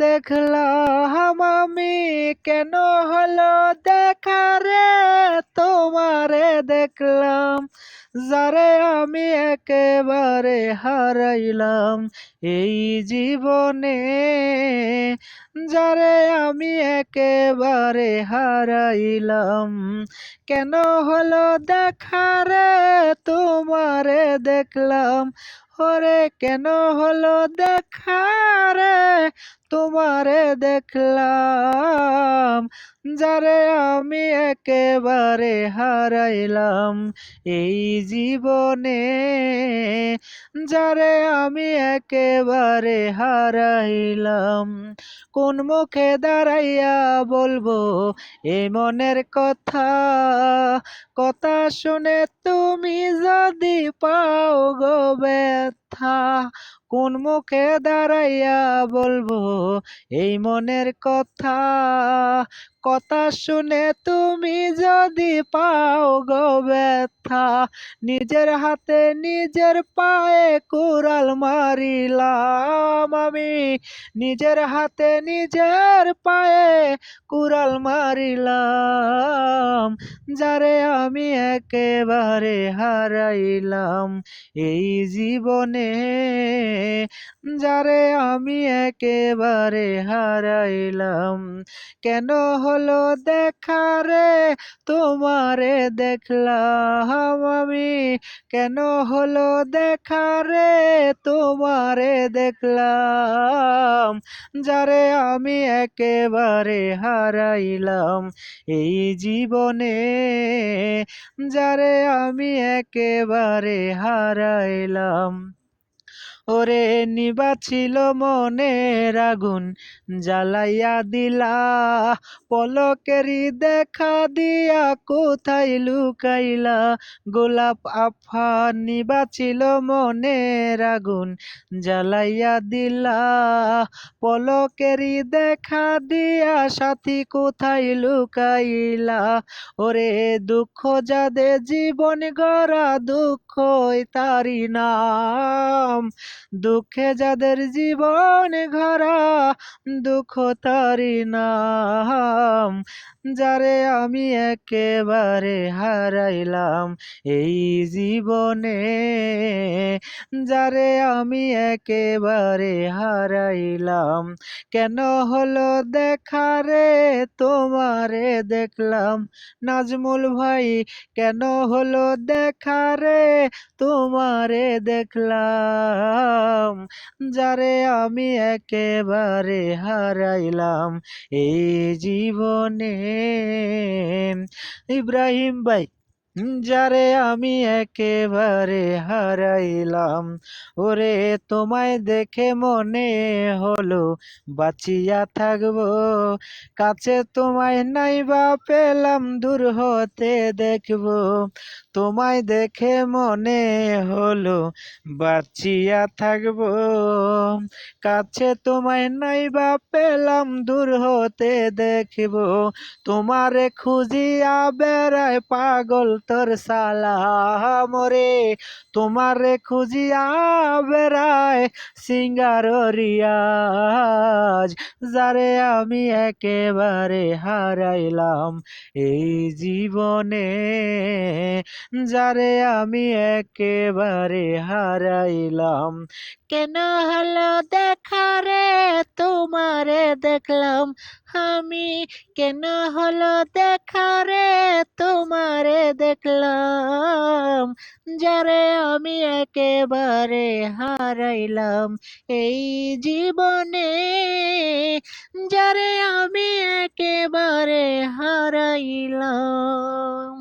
দেখলাম আমি, কেন হলো দেখা রে তোমারে দেখলাম, যারে আমি একেবারে হারাইলাম এই জীবনে, যারে আমি একেবারে হারাইলাম। কেন হলো দেখা রে তোমারে দেখলাম, ওরে কেন হলো দেখা রে তোমারে দেখলাম, যারে আমি একেবারে হারাইলাম এই জীবনে, যারে আমি একেবারে হারাইলাম। কোন মুখে দাঁড়াইয়া বলবো এই মনের কথা, কথা শুনে তুমি যদি পাও গো ব্যথা, কোন মুখে দাঁড়াইয়া বলবো এই মনের কথা, কথা শুনে তুমি যদি পাও গো ব্যথা, নিজের হাতে নিজের পায়ে কুড়াল মারিলাম আমি, নিজের হাতে নিজের পায়ে কুড়াল মারিলাম, যারে আমি একেবারে হারাইলাম এই জীবনে, যারে আমি একেবারে হারাইলাম। কেন হলো দেখা রে তোমারে দেখলাম আমি, কেন হলো দেখা রে তোমারে দেখলাম, যারে আমি একেবারে হারাইলাম এই জীবনে, যারে আমি একেবারে হারাইলাম। ওরে নিবা ছিল মনের আগুন জ্বালাইয়া দিলা, পলকেরই দেখা দিয়া কোথায় লুকাইলা, গোলাপ আফা নিবা ছিল মনের আগুন জ্বালাইয়া দিলা, পলকেরই দেখা দিয়া সাথী কোথায় লুকাইলা, ওরে দুঃখ যাদের জীবন গড়া দুঃখই তারি নাম, দুঃখে যাদের জীবন গড়া দুঃখ তারি নাম, যারে আমি একেবারে হারাইলাম এই জীবনে, যারে আমি একেবারে হারাইলাম। কেন হলো দেখা রে তোমারে দেখলাম, নাজমুল ভাই কেন হলো দেখা রে তোমারে দেখলাম, যারে আমি একেবারে হারাইলাম এই জীবনে। ইব্রাহিম ভাই, যারে আমি একেবারে হারাইলাম, ওরে তোমায় দেখে মনে হলো বাঁচিয়া থাকবো, কাছে তোমায় নাইবা পেলাম দূর হতে দেখবো, তোমায় দেখে মনে হলো বাঁচিয়া থাকবো, কাছে তোমায় নাইবা পেলাম দূর হতে দেখবো, তোমারে খুঁজিয়া বেড়ায় পাগল তোর সালা মরে, তোমারে খুঁজিয়া বেড়ায় সিঙ্গার রিয়াজ, যারে আমি একেবারে হারাইলাম এই জীবনে, যারে আমি একেবারে হারাইলাম। কেন হলো দেখা রে তোমারে দেখলাম আমি, কেন হলো দেখা রে তোমারে দেখলাম, যারে আমি একেবারে হারাইলাম এই জীবনে, যারে আমি একেবারে হারাইলাম।